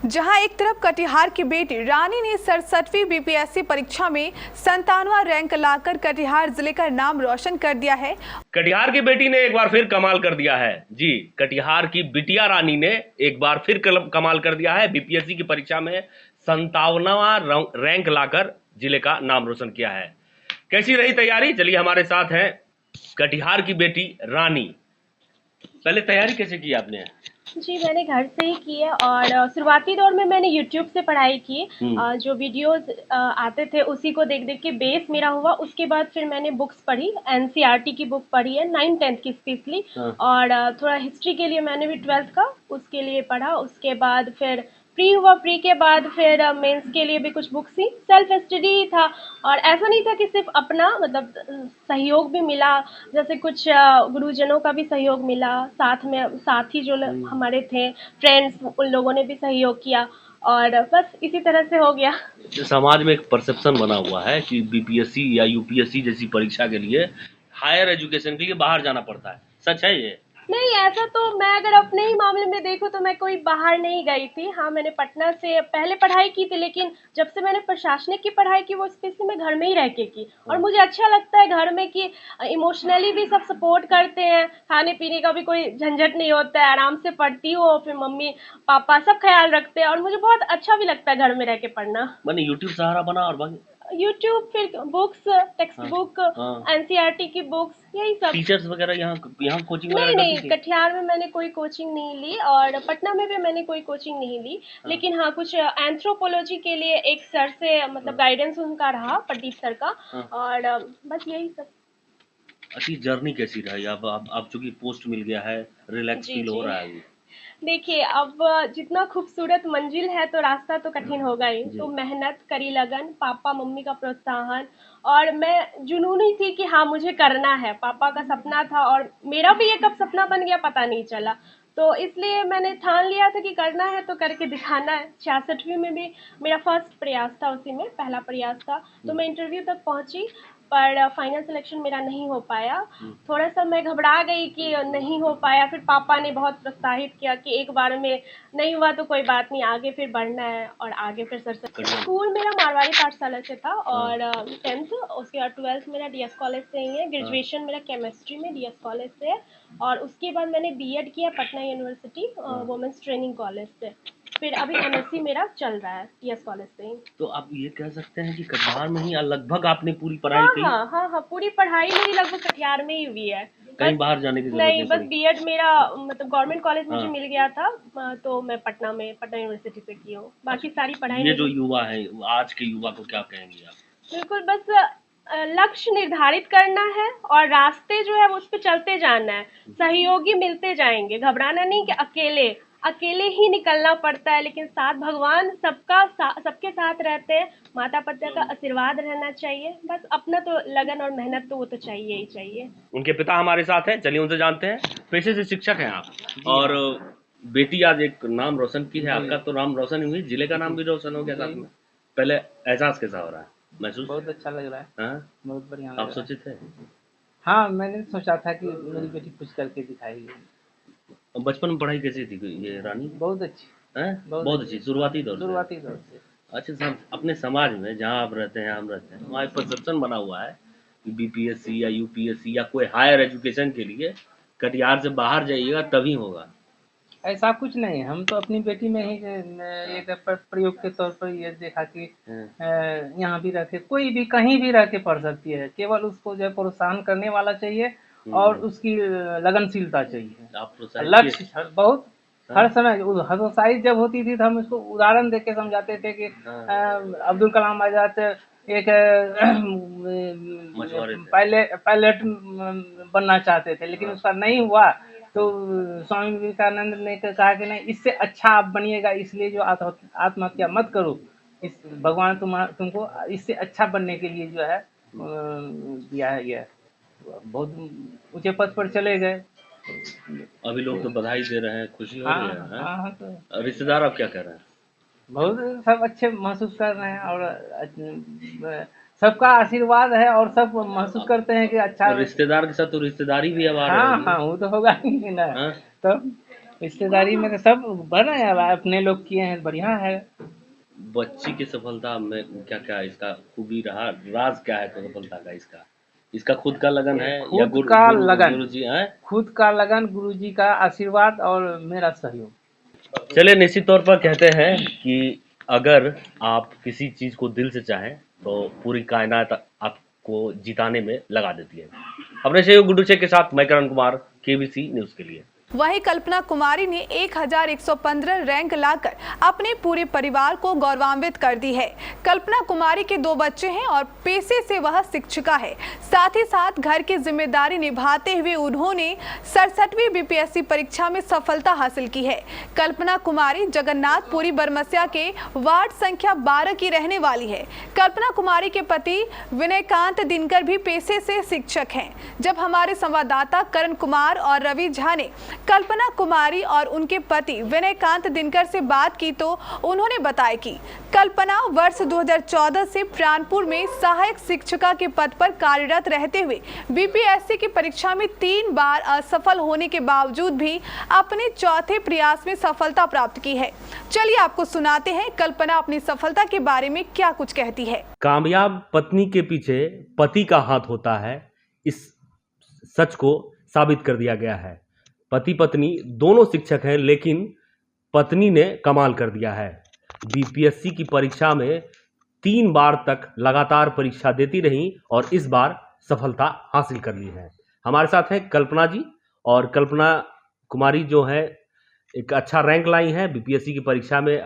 जहां एक तरफ कटिहार की बेटी रानी ने 67वीं बीपीएससी परीक्षा में 97वां रैंक लाकर कटिहार जिले का नाम रोशन कर दिया है। कटिहार की बेटी ने एक बार फिर कमाल कर दिया है। जी, कटिहार की बिटिया रानी ने एक बार फिर कमाल कर दिया है। बीपीएससी की परीक्षा में 97वां रैंक लाकर जिले का नाम रोशन किया है। कैसी रही तैयारी? चलिए, हमारे साथ हैं कटिहार की बेटी रानी। पहले तैयारी कैसे की आपने? जी, मैंने घर से ही की है और शुरुआती दौर में मैंने यूट्यूब से पढ़ाई की। जो वीडियोज़ आते थे उसी को देख-देख के बेस मेरा हुआ। उसके बाद फिर मैंने बुक्स पढ़ी, एनसीईआरटी की बुक पढ़ी है 9th-10th की स्पेशली। और थोड़ा हिस्ट्री के लिए मैंने भी 12th का उसके लिए पढ़ा। उसके बाद फिर प्री हुआ, प्री के बाद फिर मेंस के लिए भी कुछ बुक्स थी। सेल्फ स्टडी ही था और ऐसा नहीं था कि सिर्फ अपना मतलब सहयोग भी मिला, जैसे कुछ गुरुजनों का भी सहयोग मिला, साथ में साथी जो हमारे थे फ्रेंड्स, उन लोगों ने भी सहयोग किया और बस इसी तरह से हो गया। समाज में एक परसेप्शन बना हुआ है कि बीपीएससी या यूपीएससी जैसी परीक्षा के लिए हायर एजुकेशन के लिए बाहर जाना पड़ता है। सच है ये? नहीं, ऐसा तो मैं अगर अपने ही मामले में देखूँ तो मैं कोई बाहर नहीं गई थी। हाँ, मैंने पटना से पहले पढ़ाई की थी, लेकिन जब से मैंने प्रशासनिक की पढ़ाई की वो स्पेशली मैं घर में ही रह के की। और मुझे अच्छा लगता है घर में कि इमोशनली भी सब सपोर्ट करते हैं, खाने पीने का भी कोई झंझट नहीं होता है, आराम से पढ़ती हूँ, फिर मम्मी पापा सब ख्याल रखते हैं और मुझे बहुत अच्छा भी लगता है घर में रह के पढ़ना। मैंने यूट्यूब सहारा बना और बाकी यूट्यूब, फिर बुक्स, टेक्स्ट बुक, एनसीईआरटी की बुक्स, यही सब। टीचर्स वगैरह यहाँ कोचिंग वगैरह नहीं नहीं, करती थी? कटिहार में मैंने कोई कोचिंग नहीं ली और पटना में भी मैंने कोई कोचिंग नहीं ली। लेकिन हाँ, कुछ एंथ्रोपोलॉजी के लिए एक सर से मतलब गाइडेंस उनका रहा, प्रदीप सर का। और बस यही सब। अच्छी जर्नी कैसी रही? अब चूंकि पोस्ट मिल गया है, रिलैक्स जी फील हो जी। रहा है अभी? देखिए, अब जितना खूबसूरत मंजिल है तो रास्ता तो कठिन होगा ही। जी। तो मेहनत, कड़ी लगन, पापा मम्मी का प्रोत्साहन और मैं जुनूनी थी कि हाँ मुझे करना है। पापा का सपना था और मेरा भी ये कब सपना बन गया पता नहीं चला। तो इसलिए मैंने ठान लिया था कि करना है तो करके दिखाना है। 66वीं में भी मेरा फर्स्ट प्रयास था, उसी में पहला प्रयास था। तो मैं इंटरव्यू तक पहुंची पर फाइनल सिलेक्शन मेरा नहीं हो पाया। थोड़ा सा मैं घबरा गई कि नहीं हो पाया। फिर पापा ने बहुत प्रोत्साहित किया कि एक बार में नहीं हुआ तो कोई बात नहीं, आगे फिर बढ़ना है और आगे फिर सर से। स्कूल मेरा मारवाड़ी पाठशाला से था और 10th, उसके बाद 12th मेरा डीएस कॉलेज से ही है। ग्रेजुएशन मेरा केमिस्ट्री में डीएस कॉलेज से है और उसके बाद मैंने बीएड किया Patna university women's training college से। फिर अभी एमएससी मेरा चल रहा है टीएस कॉलेज से ही। तो आप ये कह सकते हैं कि कटिहार में ही लगभग आपने पूरी पढ़ाई की? हाँ, पूरी पढ़ाई मेरी लगभग कटिहार में ही हुई है। कहीं बाहर जाने की जरूरत नहीं, बस पड़ी? बीएड मेरा मतलब गवर्नमेंट कॉलेज मुझे मिल गया था तो मैं पटना यूनिवर्सिटी से की हूँ। बाकी सारी पढ़ाई ये जो युवा है, आज के युवा को क्या कहेंगे आप? बिल्कुल, बस लक्ष्य निर्धारित करना है और रास्ते जो है उस पे चलते जाना है। सहयोगी मिलते जाएंगे, घबराना नहीं कि अकेले ही निकलना पड़ता है, लेकिन साथ भगवान सबके साथ रहते हैं। माता पिता का आशीर्वाद रहना चाहिए। बस अपना तो लगन और मेहनत तो वो तो चाहिए ही चाहिए। उनके पिता हमारे साथ हैं, चलिए उनसे जानते हैं। पेशे से शिक्षक हैं आप और बेटी आज एक नाम रोशन की है। आपका तो नाम रोशन ही हुई, जिले का नाम भी रोशन हो गया साथ में। पहले एहसास कैसा हो रहा है? महसूस बहुत अच्छा लग रहा है। हाँ? बहुत बढ़िया लग आप रहा है। सोचे थे? हाँ, मैंने सोचा था कि मेरी बेटी कुछ करके दिखाएगी। बचपन में पढ़ाई कैसी थी ये रानी? बहुत अच्छी। हैं? बहुत अच्छी शुरुआती दौर से? शुरुआती दौर से। अच्छा, अपने समाज में जहाँ आप रहते हैं, हम रहते हैं, वहाँ एक परसेप्शन बना हुआ है कि बीपीएससी या यूपीएससी या कोई हायर एजुकेशन के लिए कटिहार से बाहर जाइएगा तभी होगा। ऐसा कुछ नहीं है। हम तो अपनी बेटी में ही एक प्रयोग के तौर पर ये देखा कि यहाँ भी रह के कोई भी कहीं भी रह के पढ़ सकती है। केवल उसको जो है प्रोत्साहन करने वाला चाहिए और उसकी लगनशीलता चाहिए। लक्ष्य बहुत हर समय हतोत्साहित जब होती थी तो हम इसको उदाहरण देके समझाते थे कि अब्दुल कलाम आजाद एक पायलट बनना चाहते थे, लेकिन उसका नहीं हुआ। तो स्वामी विवेकानंद ने कहा कि नहीं, इससे अच्छा आप बनिएगा, इसलिए जो आत्महत्या मत करो। इस भगवान तुमको इससे अच्छा बनने के लिए जो है दिया है। यह बहुत ऊंचे पद पर चले गए। अभी लोग तो बधाई दे रहे हैं, खुशी हो रही है। हाँ, तो रिश्तेदार अब क्या कह रहे हैं? बहुत सब अच्छे महसूस कर रहे हैं और सबका आशीर्वाद है और सब महसूस करते हैं कि अच्छा। रिश्तेदार के साथ तो रिश्तेदारी भी अब आ रही हाँ, वो तो होगा ही ना। तो रिश्तेदारी में तो सब बनाया हुआ है, अपने लोग किए हैं, बढ़िया है। बच्ची की सफलता में क्या क्या इसका खूबी रहा, राज क्या है सफलता का? इसका खुद का लगन है या खुद का लगन, गुरुजी हैं? खुद का लगन, गुरुजी का आशीर्वाद और मेरा सहयोग। चलिए, निश्चित तौर पर कहते हैं कि अगर आप किसी चीज को दिल से चाहें तो पूरी कायनात आपको जिताने में लगा देती है। अपने सहयोग गुड्डू शेख के साथ मैं करण कुमार, केबीसी न्यूज के लिए। वहीं कल्पना कुमारी ने 1115 रैंक लाकर अपने पूरे परिवार को गौरवान्वित कर दी है। कल्पना कुमारी के 2 बच्चे हैं और पेशे से वह शिक्षिका है। साथ ही साथ घर की जिम्मेदारी निभाते हुए उन्होंने 67वीं बीपीएससी परीक्षा में सफलता हासिल की है। कल्पना कुमारी जगन्नाथपुरी बरमसिया के वार्ड संख्या 12 की रहने वाली है। कल्पना कुमारी के पति विनयकांत दिनकर भी पेशे से शिक्षक हैं। जब हमारे संवाददाता करण कुमार और रवि झा ने कल्पना कुमारी और उनके पति विनयकांत दिनकर से बात की तो उन्होंने बताया कि कल्पना वर्ष 2014 से प्राणपुर में सहायक शिक्षिका के पद पर कार्यरत रहते हुए बीपीएससी की परीक्षा में 3 बार असफल होने के बावजूद भी अपने चौथे प्रयास में सफलता प्राप्त की है। चलिए आपको सुनाते हैं कल्पना अपनी सफलता के बारे में क्या कुछ कहती है। कामयाब पत्नी के पीछे पति का हाथ होता है, इस सच को साबित कर दिया गया है। पति पत्नी दोनों शिक्षक हैं, लेकिन पत्नी ने कमाल कर दिया है। बीपीएससी की परीक्षा में 3 बार तक लगातार परीक्षा देती रहीं और इस बार सफलता हासिल कर ली है। हमारे साथ है कल्पना जी, और कल्पना कुमारी जो है एक अच्छा रैंक लाई है, बीपीएससी की परीक्षा में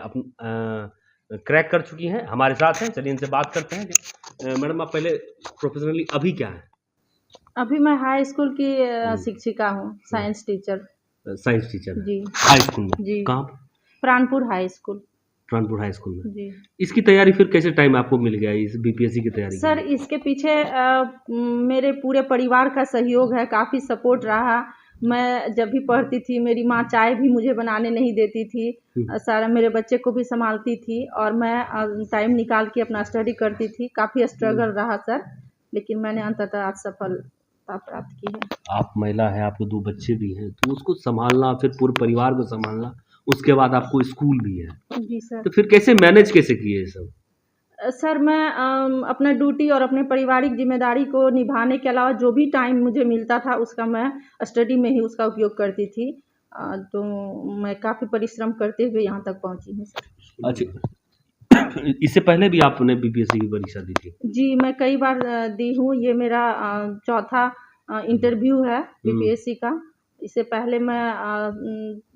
क्रैक कर चुकी हैं, हमारे साथ हैं। चलिए इनसे बात करते हैं। मैडम, आप पहले प्रोफेशनली अभी क्या है? अभी मैं हाई स्कूल की शिक्षिका हूँ, साइंस टीचर। साइंस टीचर जी। हाई स्कूल में? जी। कहाँ? Pranpur high school. Pranpur high school में। जी। इसकी तैयारी फिर कैसे टाइम आपको मिल गया इस बीपीएससी की तैयारी? सर, इसके पीछे मेरे पूरे परिवार का सहयोग है, काफ़ी सपोर्ट रहा। मैं जब भी पढ़ती थी मेरी माँ चाय भी मुझे बनाने नहीं देती थी, सारा मेरे बच्चे को भी संभालती थी और मैं टाइम निकाल के अपना स्टडी करती थी। काफ़ी स्ट्रगल रहा सर, लेकिन मैंने अंततः आज सफलता प्राप्त की है। आप महिला है, आपके 2 बच्चे भी हैं, तो उसको संभालना, फिर पूरे परिवार को संभालना, उसके बाद आपको स्कूल भी है। जी सर। तो फिर कैसे मैनेज कैसे किए सब? सर, मैं अपना ड्यूटी और अपने पारिवारिक जिम्मेदारी को निभाने के अलावा जो भी टाइम मुझे मिलता था उसका मैं स्टडी में ही उसका उपयोग करती थी। तो मैं काफ़ी परिश्रम करते हुए यहाँ तक पहुँची हूँ सर। अच्छा, इससे पहले भी आपने बीपीएससी की परीक्षा दी थी? जी, मैं कई बार दी हूँ। ये मेरा चौथा इंटरव्यू है बीपीएससी का। इससे पहले मैं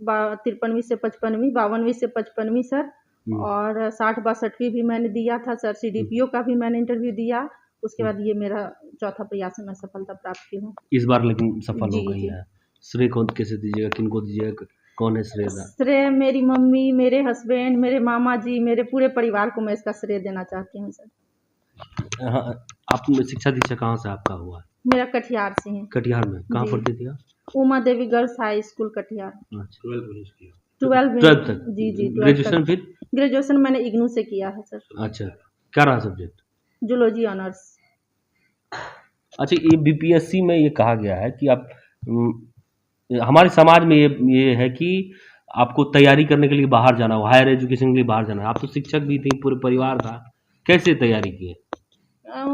53वीं से 55वीं, 52वीं से 55वीं सर, और 60-62वीं भी मैंने दिया था सर। सीडीपीओ का भी मैंने इंटरव्यू दिया। उसके बाद ये मेरा चौथा प्रयास में मैं सफलता प्राप्त की हूँ इस बार, लेकिन सफल हो गई जी। है। श्रेय कौन कैसे दीजिएगा, किनको दीजिएगा, कौन है श्रेय? श्रेय मेरी मम्मी, मेरे हस्बैंड, मेरे मामा जी, मेरे पूरे परिवार को मैं इसका श्रेय देना चाहती हूँ सर। हाँ, आप शिक्षा दीक्षा कहाँ से आपका हुआ? मेरा कटिहार से है। कटिहार में? कहाँ जी। पढ़ती थी आप? Uma Devi girls high school Katihar. 12 तक? जी जी। ग्रेजुएशन? फिर ग्रेजुएशन मैंने इग्नू से किया है सर। अच्छा, क्या रहा सब्जेक्ट? Zoology honours. अच्छा, ये बीपीएससी में ये कहा गया है कि आप हमारे समाज में ये है कि आपको तैयारी करने के लिए बाहर जाना हो, हायर एजुकेशन के लिए बाहर जाना है। आप तो शिक्षक भी थी, पूरे परिवार था, कैसे तैयारी किए?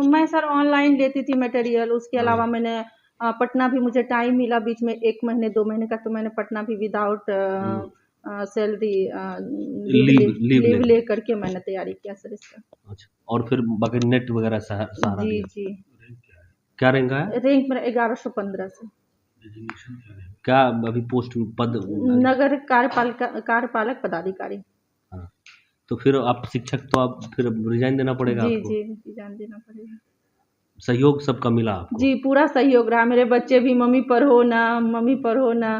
मैं सर ऑनलाइन लेती थी मटेरियल। उसके अलावा मैंने पटना भी मुझे टाइम मिला बीच में 1 महीने 2 महीने का, तो मैंने पटना भी विदाउट सैलरी लीव ले करके मैंने तैयारी किया सर इसका। अच्छा, और फिर बाकी नेट वगैरह सहारा जी दिया? जी। क्या रैंक है? रैंक मेरा 1115 से। क्या अभी पोस्ट पद? नगर कार्यपालक पदाधिकारी। हाँ, तो फिर आप शिक्षक, तो आप फिर रिजाइन देना पड़ेगा जी आपको? जी, रिजाइन देना पड़ेगा। सहयोग सबका मिला आपको? जी, पूरा सहयोग रहा। मेरे बच्चे भी मम्मी पर हो ना,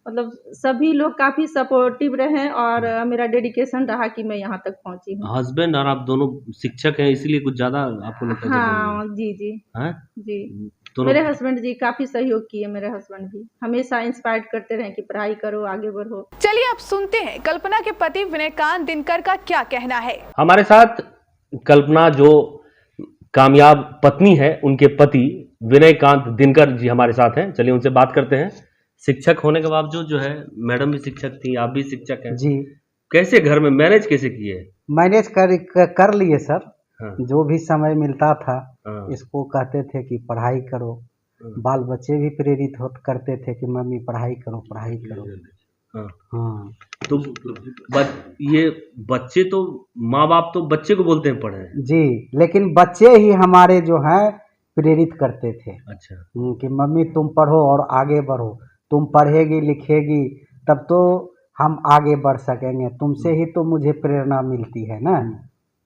मतलब सभी लोग काफ़ी सपोर्टिव रहे और मेरा डेडिकेशन रहा कि मैं यहाँ तक पहुँची हूँ। हस्बैंड और आप दोनों शिक्षक हैं, इसलिए कुछ ज़्यादा आपको लगता है? हाँ जी जी। हैं? जी, दोनों? मेरे हस्बैंड जी काफ़ी सहयोग किए। मेरे हस्बैंड भी हमेशा इंस्पायर करते रहे कि पढ़ाई करो, आगे बढ़ो। चलिए अब सुनते हैं कल्पना के पति विनयकांत दिनकर का क्या कहना है। हमारे साथ कल्पना जो कामयाब पत्नी है, उनके पति विनयकांत दिनकर जी हमारे साथ हैं। चलिए उनसे बात करते हैं। शिक्षक होने के बावजूद जो है, मैडम भी शिक्षक थी, आप भी शिक्षक हैं, जी कैसे घर में मैनेज कैसे किए? मैनेज कर लिए सर। हाँ, जो भी समय मिलता था हाँ, इसको कहते थे कि पढ़ाई करो। हाँ, बाल बच्चे भी प्रेरित हो करते थे कि मम्मी पढ़ाई करो पढ़ाई करो। हाँ। हाँ तो ये बच्चे तो, माँ बाप तो बच्चे को बोलते हैं पढ़े। जी, लेकिन बच्चे ही हमारे जो हैं प्रेरित करते थे अच्छा, कि मम्मी तुम पढ़ो और आगे बढ़ो। तुम पढ़ेगी लिखेगी तब तो हम आगे बढ़ सकेंगे, तुमसे ही तो मुझे प्रेरणा मिलती है ना।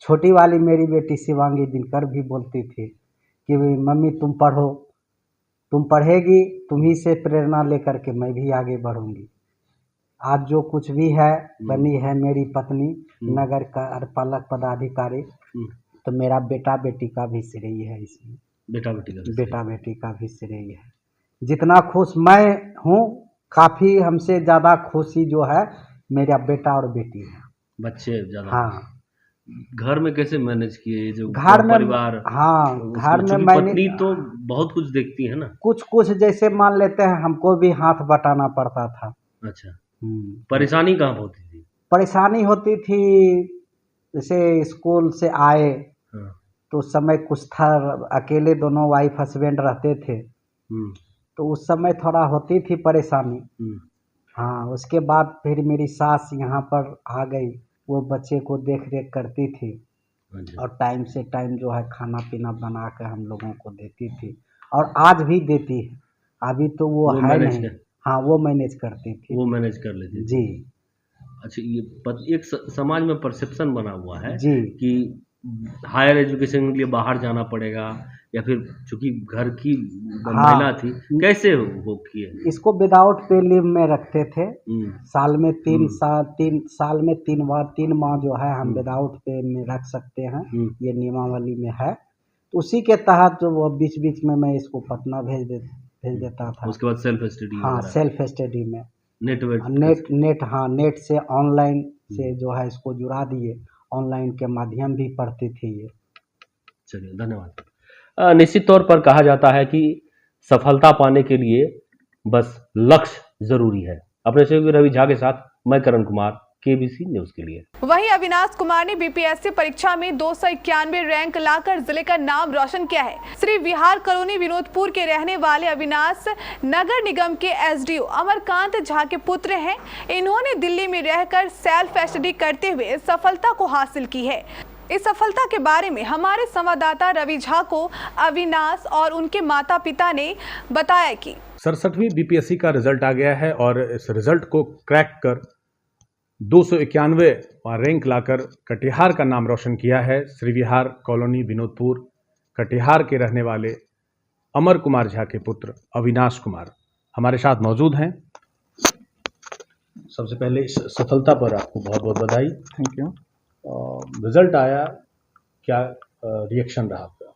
छोटी वाली मेरी बेटी शिवांगी दिनकर भी बोलती थी कि मम्मी तुम पढ़ो, तुम पढ़ेगी तुम्ही से प्रेरणा लेकर के मैं भी आगे बढ़ूंगी। आज जो कुछ भी है बनी है मेरी पत्नी नगर कार्यपालक पदाधिकारी, तो मेरा बेटा बेटी का भी श्रेय है इसमें। बेटा बेटी का बेटा बेटी का भी श्रेय है। जितना खुश मैं हूँ काफ़ी हमसे ज़्यादा खुशी जो है मेरा बेटा और बेटी है। बच्चे ज्यादा। हाँ घर में कैसे मैनेज किए, ये जो घर में परिवार? हाँ घर में चूंकि मैंने पत्नी तो बहुत कुछ देखती है ना। कुछ जैसे मान लेते हैं हमको भी हाथ बटाना पड़ता था। अच्छा, परेशानी कहाँ होती थी? परेशानी होती थी जैसे स्कूल से आए हाँ, तो उस समय कुछ था, अकेले दोनों वाइफ हस्बैंड रहते थे हम्म, तो उस समय थोड़ा होती थी परेशानी। हम्म, हाँ उसके बाद फिर मेरी सास यहाँ पर आ गई, वो बच्चे को देख रेख करती थी अच्छा, और टाइम से टाइम जो है खाना पीना बना कर हम लोगों को देती थी और आज भी देती है। अभी तो वो है मैनेज नहीं। हाँ वो मैनेज करती थी। वो मैनेज कर लेती थी। जी अच्छा, ये एक समाज में परसेप्शन बना हुआ है जी कि हायर एजुकेशन के लिए बाहर जाना पड़ेगा, या फिर चूंकि घर की महिला थी, कैसे वो किए? इसको विदाउट पे लीव में रखते थे। हम्म, साल में 3 में 3 माह जो है हम विदाउट पे में रख सकते हैं, ये नियमावली में है। तो उसी के तहत जो वो बीच बीच में मैं इसको पटना भेज देता था। उसके बाद सेल्फ स्टडी हाँ सेल्फ स्टडी में नेट से ऑनलाइन से जो है इसको जुड़ा दिए, ऑनलाइन के माध्यम भी पढ़ती थी ये। चलिए, धन्यवाद। निश्चित तौर पर कहा जाता है कि सफलता पाने के लिए बस लक्ष्य जरूरी है। अपने सहयोगी रवि झा के साथ मैं करण कुमार, केबीसी न्यूज के लिए। वहीं अविनाश कुमार ने बीपीएससी परीक्षा में 291 रैंक लाकर जिले का नाम रोशन किया है। श्री विहार कॉलोनी विनोदपुर के रहने वाले अविनाश नगर निगम के एसडीओ अमरकांत झा के पुत्र हैं। इन्होंने दिल्ली में रहकर सेल्फ स्टडी करते हुए सफलता को हासिल की है। इस सफलता के बारे में हमारे संवाददाता रवि झा को अविनाश और उनके माता पिता ने बताया कि 67वीं बीपीएससी का रिजल्ट आ गया है और इस रिजल्ट को क्रैक कर 291 रैंक लाकर कटिहार का नाम रोशन किया है श्री विहार कॉलोनी विनोदपुर कटिहार के रहने वाले अमर कुमार झा के पुत्र अविनाश कुमार हमारे साथ मौजूद हैं। सबसे पहले इस सफलता पर आपको बहुत बहुत बधाई। Thank you. रिजल्ट आया, क्या रिएक्शन रहा आपका?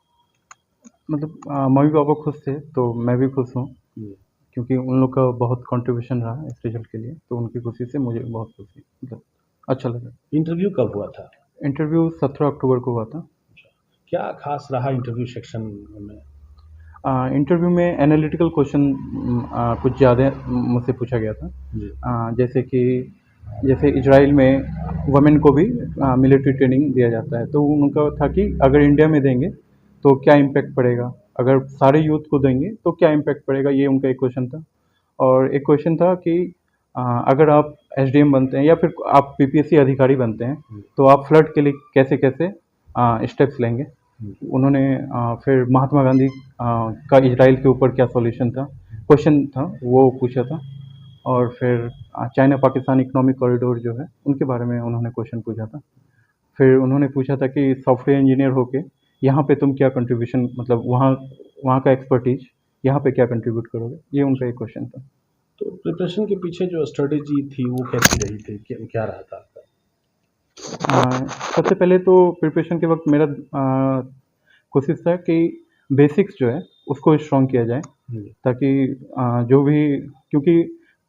मतलब मम्मी पापा खुश थे तो मैं भी खुश हूँ, क्योंकि उन लोग का बहुत कंट्रीब्यूशन रहा इस रिजल्ट के लिए, तो उनकी खुशी से मुझे बहुत खुशी, मतलब अच्छा लगा। इंटरव्यू कब हुआ था? इंटरव्यू 17 अक्टूबर को हुआ था। क्या खास रहा इंटरव्यू सेक्शन में? इंटरव्यू में एनालिटिकल क्वेश्चन कुछ ज़्यादा मुझसे पूछा गया था। जैसे इजराइल में वुमेन को भी मिलिट्री ट्रेनिंग दिया जाता है, तो उनका था कि अगर इंडिया में देंगे तो क्या इम्पैक्ट पड़ेगा, अगर सारे यूथ को देंगे तो क्या इम्पैक्ट पड़ेगा, ये उनका एक क्वेश्चन था। और एक क्वेश्चन था कि अगर आप एसडीएम बनते हैं या फिर आप पीपीएससी अधिकारी बनते हैं तो आप फ्लड के लिए कैसे कैसे स्टेप्स लेंगे। उन्होंने फिर महात्मा गांधी का इजराइल के ऊपर क्या सॉल्यूशन था, क्वेश्चन था वो पूछा था। और फिर चाइना पाकिस्तान इकोनॉमिक कॉरिडोर जो है उनके बारे में उन्होंने क्वेश्चन पूछा था। फिर उन्होंने पूछा था कि सॉफ्टवेयर इंजीनियर होके यहाँ पे तुम क्या कंट्रीब्यूशन, मतलब वहाँ का एक्सपर्टीज यहाँ पे क्या कंट्रीब्यूट करोगे, ये उनका एक क्वेश्चन था। तो प्रिपरेशन के पीछे जो स्ट्रेटेजी थी वो कैसी रही थी, क्या रहा था आपका? सबसे पहले तो प्रिपरेशन के वक्त मेरा कोशिश था कि बेसिक्स जो है उसको स्ट्रॉन्ग किया जाए, ताकि जो भी, क्योंकि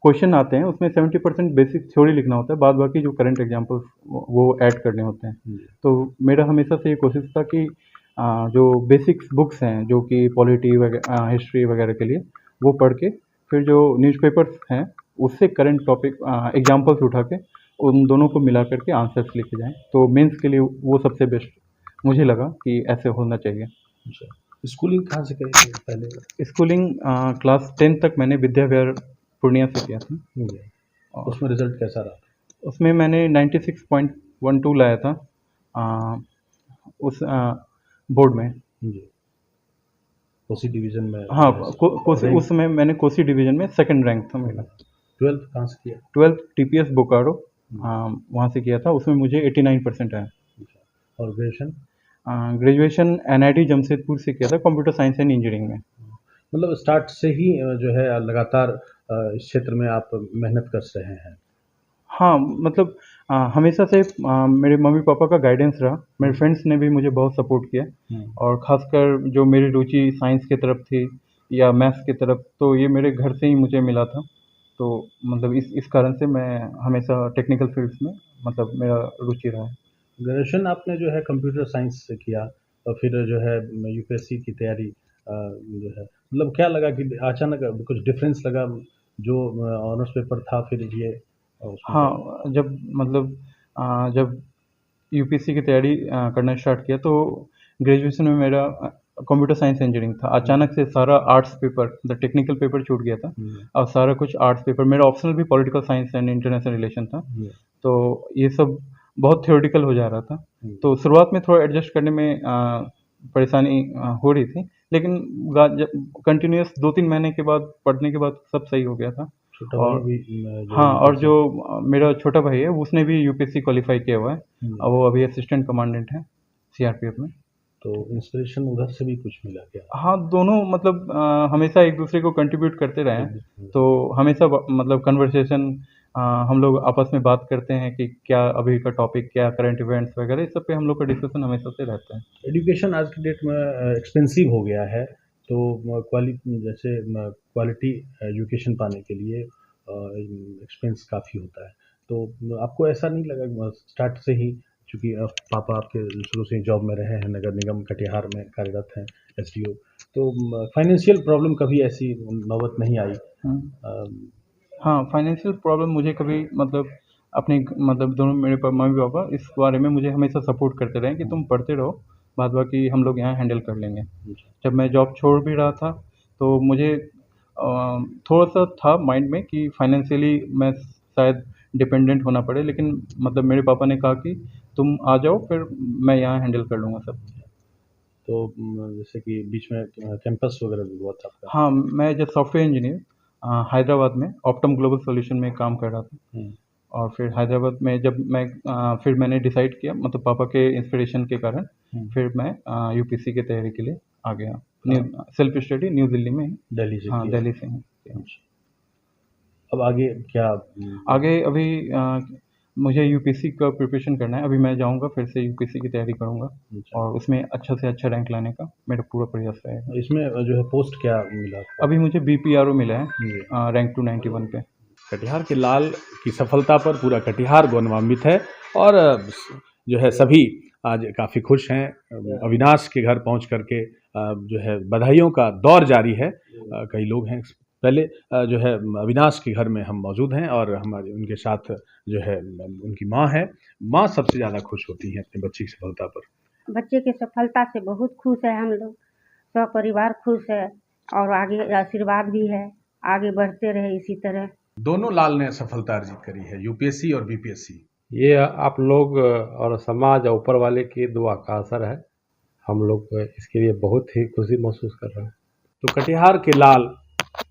क्वेश्चन आते हैं उसमें 70% बेसिक थ्योरी लिखना होता है, बाद बाकी जो करंट एग्जांपल्स वो ऐड करने होते हैं। तो मेरा हमेशा से ये कोशिश था कि जो बेसिक्स बुक्स हैं जो कि पॉलिटी वगैरह हिस्ट्री वगैरह के लिए, वो पढ़ के फिर जो न्यूज़पेपर्स हैं उससे करंट टॉपिक एग्जाम्पल्स उठा के उन दोनों को मिला करके आंसर्स लिखे जाएं। तो मेंस के लिए वो सबसे बेस्ट मुझे लगा कि ऐसे होना चाहिए। अच्छा, स्कूलिंग कहाँ से करी थी पहले? स्कूलिंग क्लास 10 तक मैंने विद्या विहार पूर्णिया से किया था। जी। उसमें रिजल्ट कैसा रहा? उसमें मैंने 96.12 लाया था उस बोर्ड में। जी। कोसी डिवीजन में? हाँ, कोसी, उस समय मैंने कोसी डिवीजन में सेकंड रैंक था मेरा। 12th कहाँ से किया? 12th TPS बोकारो वहाँ से किया था, उसमें मुझे 89% आया। और ग्रेजुएशन? ग्रेजुएशन NIT जमशेदपुर से किया था, कंप्यूटर साइंस एंड इंजीनियरिंग में। मतलब स्टार्ट से ही जो है लगातार इस क्षेत्र में आप मेहनत कर रहे हैं? हाँ, मतलब हमेशा से मेरे मम्मी पापा का गाइडेंस रहा। मेरे फ्रेंड्स ने भी मुझे बहुत सपोर्ट किया, और ख़ासकर जो मेरी रुचि साइंस की तरफ थी या मैथ्स की तरफ, तो ये मेरे घर से ही मुझे मिला था। तो मतलब इस कारण से मैं हमेशा टेक्निकल फील्ड्स में मतलब मेरा रुचि रहा है। ग्रेजुएशन आपने जो है कंप्यूटर साइंस से किया, और फिर जो है यूपीएससी की तैयारी जो है, मतलब क्या लगा कि अचानक कुछ डिफरेंस लगा जो ऑनर्स पेपर था फिर ये? हाँ, जब यूपीएससी की तैयारी करना स्टार्ट किया तो ग्रेजुएशन में मेरा कंप्यूटर साइंस इंजीनियरिंग था। अचानक से सारा arts paper, the technical paper छूट गया था, और सारा कुछ आर्ट्स पेपर। मेरा ऑप्शनल भी political science and international relation था। तो ये सब बहुत थ्योरेटिकल हो जा रहा था। तो शुरुआत में थोड़ा एडजस्ट करने में परेशानी हो रही थी, लेकिन कंटिन्यूस 2-3 महीने के बाद पढ़ने के बाद सब सही हो गया था। और भी हाँ, और जो मेरा छोटा भाई है उसने भी यूपीएससी क्वालिफाई किया हुआ है, और वो अभी असिस्टेंट कमांडेंट है सीआरपीएफ में। तो इंस्पिरेशन उधर से भी कुछ मिला क्या? हाँ, दोनों मतलब हमेशा एक दूसरे को कंट्रीब्यूट करते रहे हैं, तो हमेशा मतलब कन्वर्सेशन हम लोग आपस में बात करते हैं कि क्या अभी का टॉपिक, क्या करंट इवेंट्स वगैरह, इस सब पे हम लोग का डिस्कशन हमेशा से रहता है। एजुकेशन आज की डेट में एक्सपेंसिव हो गया है, तो क्वालिटी एजुकेशन पाने के लिए एक्सपेंस काफ़ी होता है। तो आपको ऐसा नहीं लगा स्टार्ट से ही, चूँकि पापा आपके शुरू से जॉब में रहे हैं, नगर निगम कटिहार में कार्यरत हैं SDO, तो फाइनेंशियल प्रॉब्लम कभी ऐसी नौबत नहीं आई? हाँ, फाइनेंशियल प्रॉब्लम मुझे कभी मतलब अपने मतलब दोनों मेरे मम्मी पापा इस बारे में मुझे हमेशा सपोर्ट करते रहे कि तुम पढ़ते रहो, बाद बाकी हम लोग यहाँ हैंडल कर लेंगे। जब मैं जॉब छोड़ भी रहा था तो मुझे थोड़ा-सा था माइंड में कि फाइनेंशियली मैं शायद डिपेंडेंट होना पड़े, लेकिन मतलब मेरे पापा ने कहा कि तुम आ जाओ, फिर मैं यहाँ हैंडल कर लूँगा सब। तो जैसे कि बीच में कैंपस वगैरह भी हुआ था आपका? हाँ, मैं एज सॉफ्टवेयर इंजीनियर हैदराबाद में ऑप्टम ग्लोबल सॉल्यूशन में काम कर रहा था। और फिर हैदराबाद में जब मैं फिर मैंने डिसाइड किया, मतलब पापा के इंस्पिरेशन के कारण, फिर मैं यूपीएससी की तैयारी के लिए आ गया। सेल्फ स्टडी न्यू दिल्ली में। दिल्ली से? हाँ, दिल्ली से ही। अब आगे क्या? आगे अभी मुझे यूपीएससी का प्रिपरेशन करना है। अभी मैं जाऊंगा, फिर से यूपीएससी की तैयारी करूंगा, और उसमें अच्छा से अच्छा रैंक लाने का मेरा पूरा प्रयास रहेगा। इसमें जो है पोस्ट क्या मिला? अभी मुझे BPRO मिला है रैंक 291 पे। कटिहार के लाल की सफलता पर पूरा कटिहार गौरवान्वित है, और जो है सभी आज काफ़ी खुश हैं। अविनाश के घर पहुंच करके जो है बधाइयों का दौर जारी है। कई लोग हैं। पहले जो है अविनाश के घर में हम मौजूद हैं, और हमारे उनके साथ जो है उनकी माँ है। माँ सबसे ज़्यादा खुश होती हैं अपने बच्चे की सफलता पर। बच्चे की सफलता से बहुत खुश है हम लोग, सब परिवार खुश है, और आगे आशीर्वाद भी है, आगे बढ़ते रहे इसी तरह। दोनों लाल ने सफलता अर्जित करी है, यूपीएससी और बीपीएससी। ये आप लोग और समाज और ऊपर वाले की दुआ का असर है। हम लोग इसके लिए बहुत ही खुशी महसूस कर रहे हैं। तो कटिहार के लाल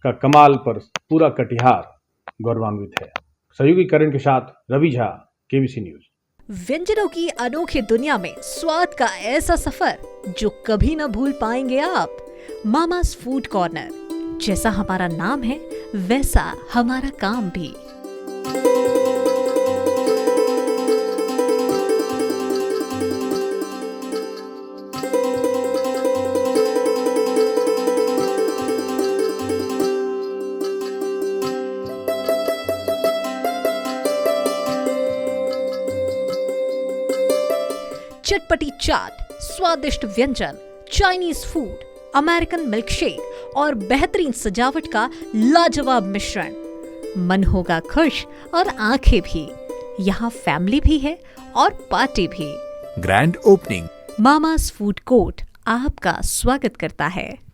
का कमाल पर पूरा कटिहार गौरवान्वित है। सहयोगी करण के साथ रवि झा, KBC न्यूज। व्यंजनों की अनोखी दुनिया में स्वाद का ऐसा सफर जो कभी न भूल पाएंगे आप। मामास फूड कॉर्नर, जैसा हमारा नाम है वैसा हमारा काम भी। चटपटी चाट, स्वादिष्ट व्यंजन, चाइनीज फूड, अमेरिकन मिल्कशेक और बेहतरीन सजावट का लाजवाब मिश्रण। मन होगा खुश और आंखें भी। यहाँ फैमिली भी है और पार्टी भी। Grand opening. Mama's food court आपका स्वागत करता है।